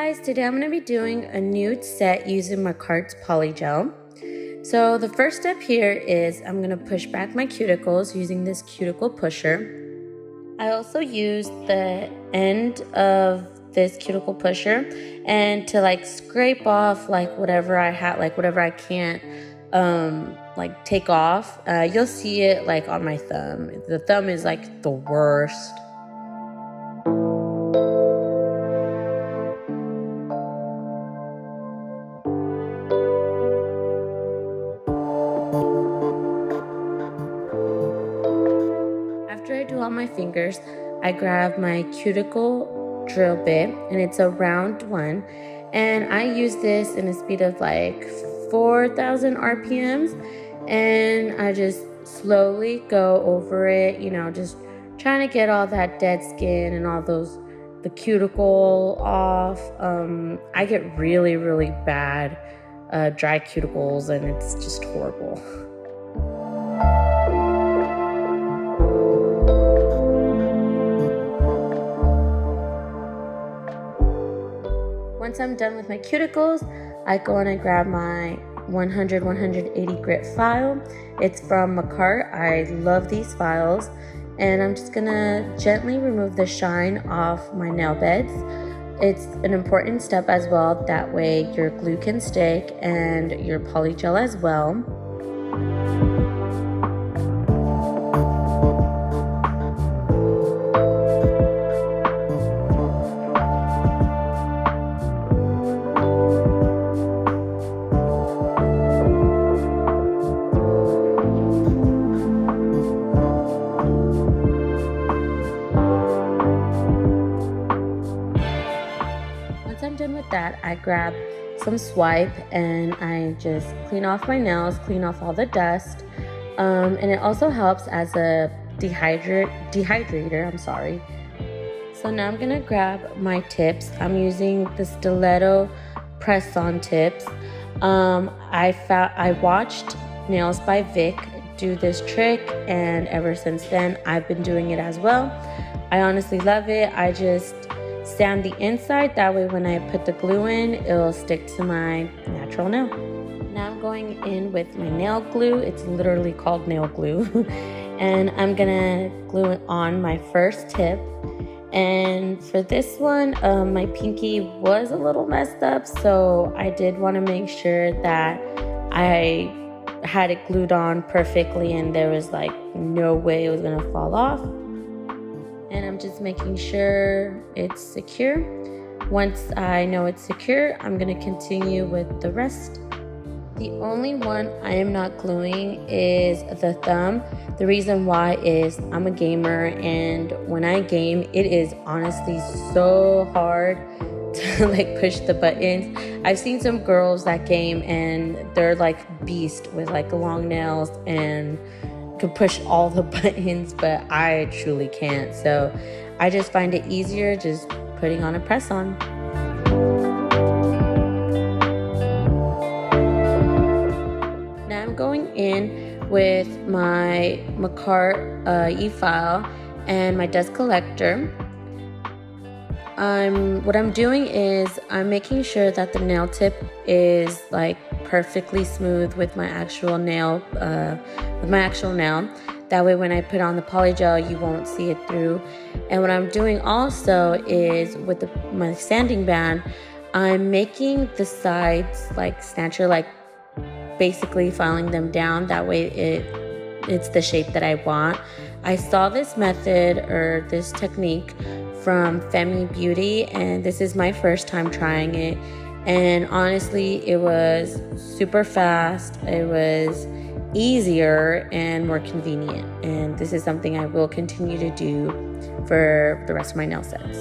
guys, today I'm going to be doing a nude set using Makartt's Polygel. So the first step here is I'm going to push back my cuticles using this cuticle pusher. I also used the end of this cuticle pusher and to scrape off whatever I had, whatever I can't take off. You'll see it on my thumb. The thumb is the worst. After I do all my fingers, I grab my cuticle drill bit, and it's a round one, and I use this in a speed of 4,000 RPMs, and I just slowly go over it, just trying to get all that dead skin and all the cuticle off. I get really bad dry cuticles, and it's just horrible. Once I'm done with my cuticles, I go and I grab my 100-180 grit file. It's from Makartt. I love these files. And I'm just gonna gently remove the shine off my nail beds. It's an important step as well. That way your glue can stick and your polygel as well. Once I'm done with that, I grab some swipe and I just clean off my nails, clean off all the dust, and it also helps as a dehydrator. I'm sorry. So now I'm gonna grab my tips. I'm using the Stiletto press-on tips. I watched Nails by Vic do this trick, and ever since then I've been doing it as well. I honestly love it. I just sand the inside, that way when I put the glue in, it'll stick to my natural nail. Now I'm going in with my nail glue. It's literally called nail glue. And I'm gonna glue it on my first tip. And for this one, my pinky was a little messed up, so I did want to make sure that I had it glued on perfectly and there was no way it was gonna fall off. And I'm just making sure it's secure. Once I know it's secure, I'm gonna continue with the rest. The only one I am not gluing is the thumb. The reason why is I'm a gamer, and when I game, it is honestly so hard to push the buttons. I've seen some girls that game and they're beast with long nails and could push all the buttons, but I truly can't. So I just find it easier just putting on a press on. Now I'm going in with my Makartt e-file and my dust collector. What I'm doing is I'm making sure that the nail tip is perfectly smooth with my actual nail. That way when I put on the polygel, you won't see it through. And what I'm doing also is with my sanding band, I'm making the sides snatcher, basically filing them down. That way it's the shape that I want. I saw this method or this technique from Femi Beauty, and this is my first time trying it. And honestly, it was super fast. It was easier and more convenient. And this is something I will continue to do for the rest of my nail sets.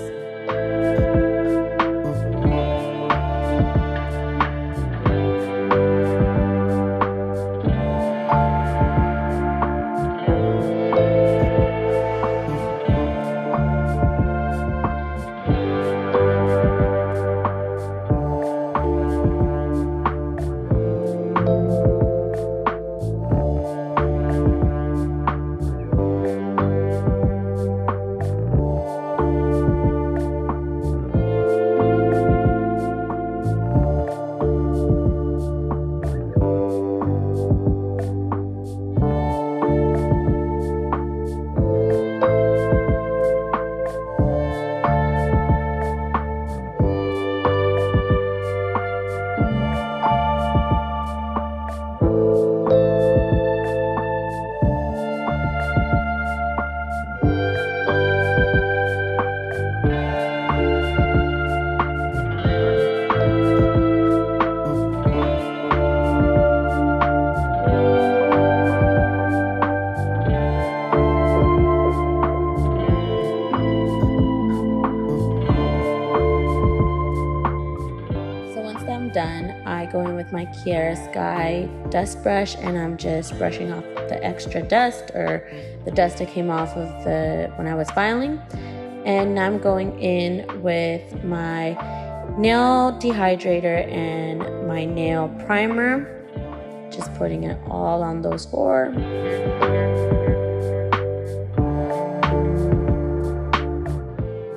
Done, I go in with my Kiara Sky dust brush, and I'm just brushing off the extra dust or the dust that came off of when I was filing. And I'm going in with my nail dehydrator and my nail primer, just putting it all on those four.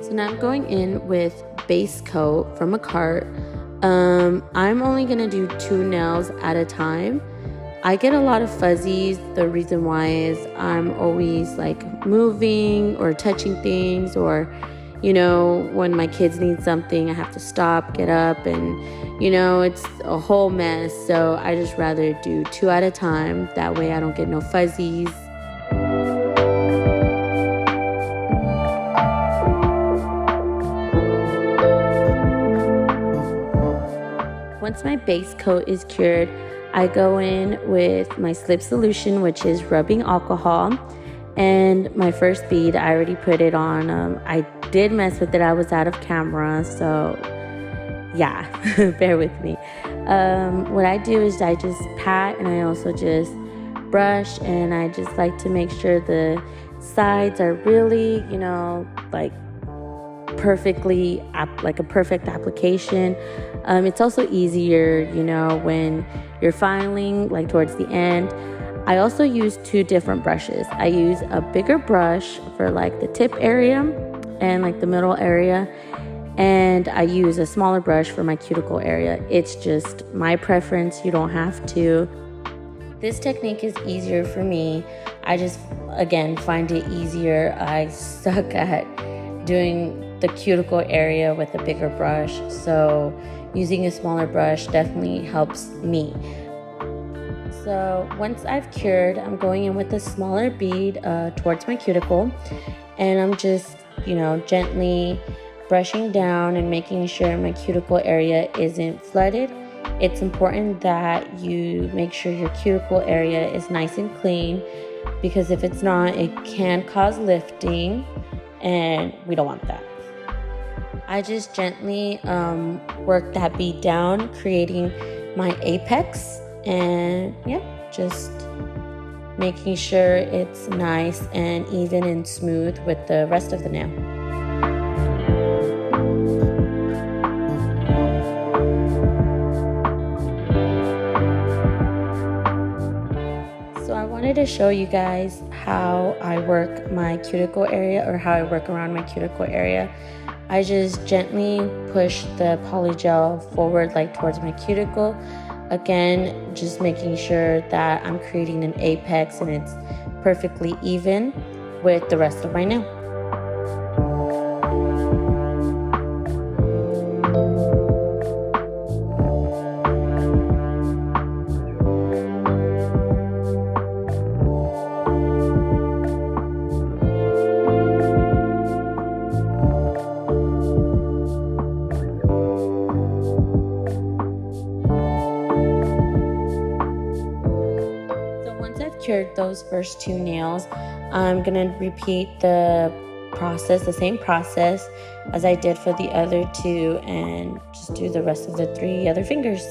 So now I'm going in with base coat from Makartt. I'm only gonna do 2 nails at a time. I get a lot of fuzzies. The reason why is I'm always like moving or touching things, or when my kids need something, I have to stop, get up, and it's a whole mess. So I just rather do 2 at a time. That way I don't get no fuzzies. Once my base coat is cured, I go in with my slip solution, which is rubbing alcohol, and my first bead. I already put it on. I did mess with it. I was out of camera, so yeah, bear with me. What I do is I just pat, and I also just brush, and I just like to make sure the sides are really, like perfectly, like a perfect application. It's also easier, when you're filing, like towards the end. I also use 2 different brushes. I use a bigger brush for like the tip area and like the middle area, and I use a smaller brush for my cuticle area. It's just my preference. You don't have to. This technique is easier for me. I just, again, find it easier. I suck at doing the cuticle area with a bigger brush, so using a smaller brush definitely helps me. So once I've cured, I'm going in with a smaller bead towards my cuticle, and I'm just gently brushing down and making sure my cuticle area isn't flooded. It's important that you make sure your cuticle area is nice and clean, because if it's not, it can cause lifting, and we don't want that. I just gently work that bead down, creating my apex, and just making sure it's nice and even and smooth with the rest of the nail. So I wanted to show you guys how I work my cuticle area, or how I work around my cuticle area. I just gently push the polygel forward, like towards my cuticle. Again, just making sure that I'm creating an apex and it's perfectly even with the rest of my nail. Cured those first 2 nails, I'm gonna repeat the same process as I did for the other 2, and just do the rest of the 3 other fingers.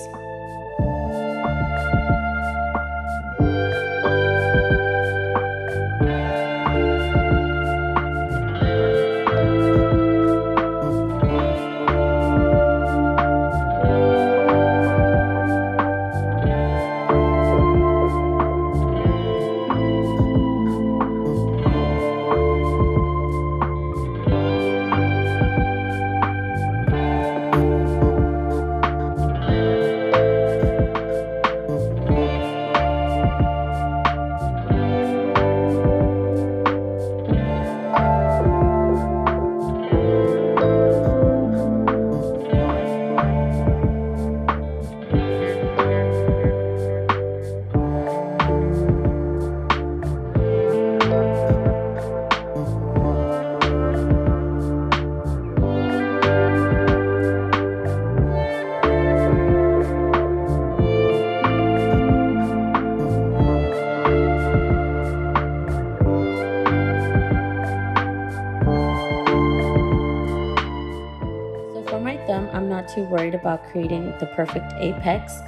too worried about creating the perfect apex.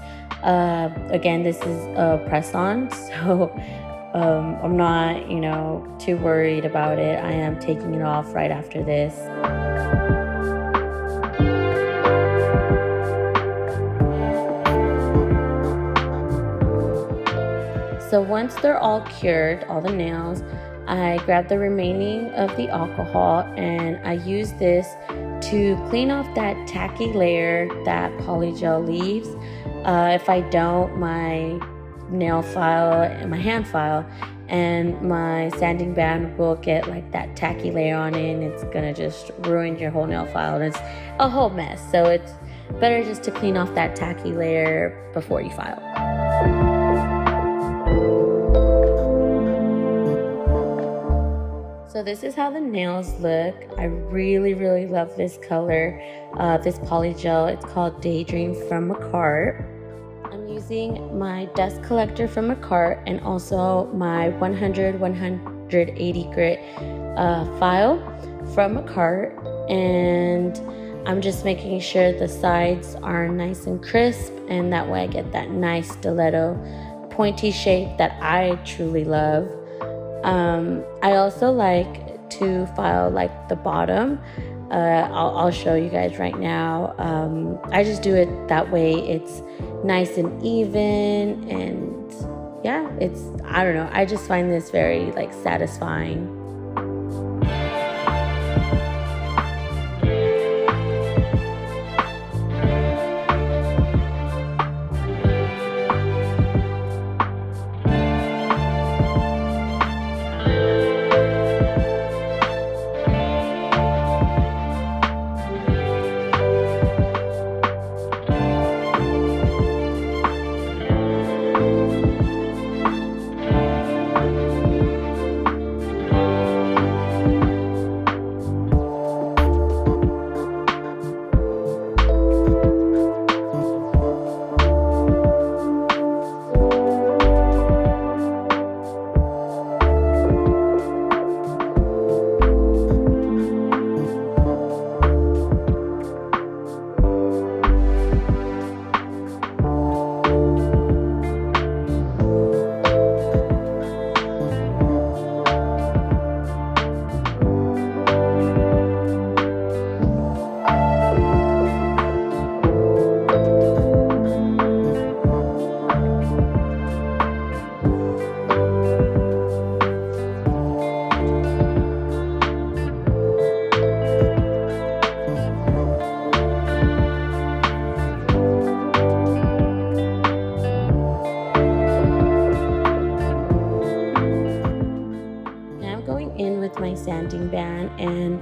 Again, this is a press-on, so I'm not, too worried about it. I am taking it off right after this. So once they're all cured, all the nails, I grab the remaining of the alcohol and I use this to clean off that tacky layer that polygel leaves. If I don't, my nail file and my hand file and my sanding band will get like that tacky layer on it, and it's gonna just ruin your whole nail file, and it's a whole mess. So it's better just to clean off that tacky layer before you file. So this is how the nails look. I really, really love this color, this polygel. It's called Daydream from Makartt. I'm using my dust collector from Makartt and also my 180 grit file from Makartt. And I'm just making sure the sides are nice and crisp, and that way I get that nice stiletto pointy shape that I truly love. I also like to file like the bottom. I'll show you guys right now. I just do it that way. It's nice and even, and yeah, I don't know. I just find this very like satisfying. My sanding band, and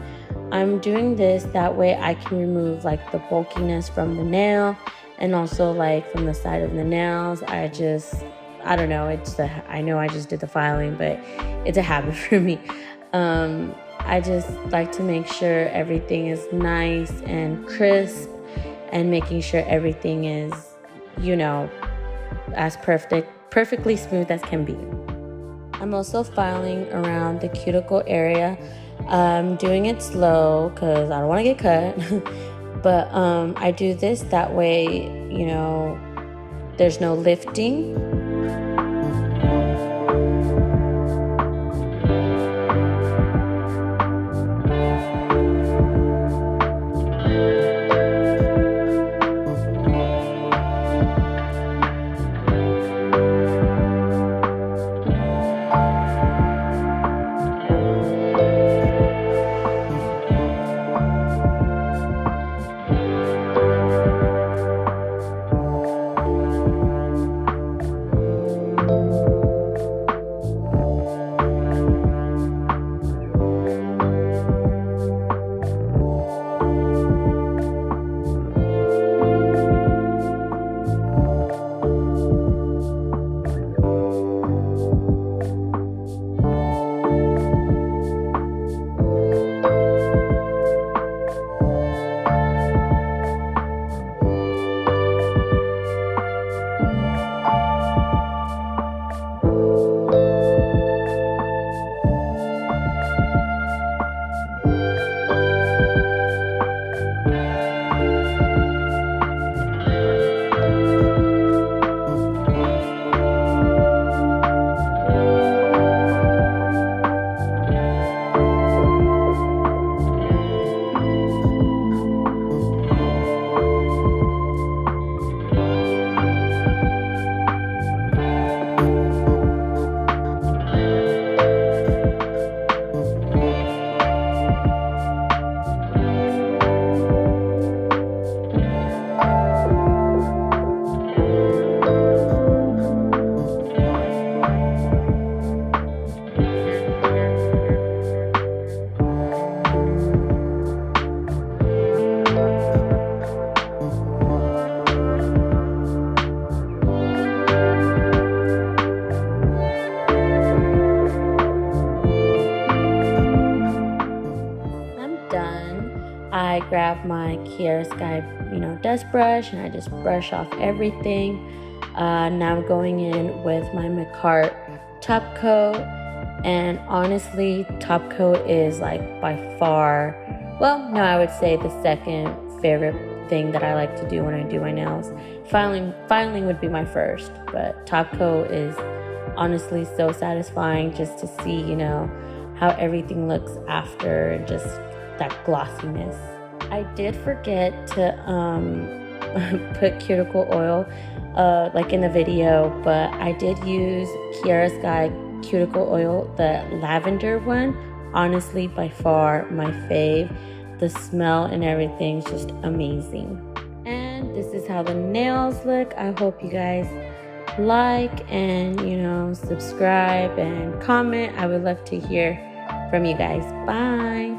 I'm doing this that way I can remove like the bulkiness from the nail, and also like from the side of the nails. I don't know, I know I just did the filing, but it's a habit for me. I just like to make sure everything is nice and crisp, and making sure everything is, as perfectly smooth as can be. I'm also filing around the cuticle area. I'm doing it slow because I don't want to get cut. But I do this that way, there's no lifting. I grab my Kiara Sky, dust brush, and I just brush off everything. Now I'm going in with my Makartt top coat, and honestly, top coat is like by far, well, no, I would say the second favorite thing that I like to do when I do my nails. Filing would be my first, but top coat is honestly so satisfying just to see, how everything looks after, and just that glossiness. I did forget to put cuticle oil like in the video, but I did use Kiara Sky cuticle oil, the lavender one. Honestly, by far my fave. The smell and everything is just amazing. And this is how the nails look. I hope you guys like and subscribe and comment. I would love to hear from you guys. Bye.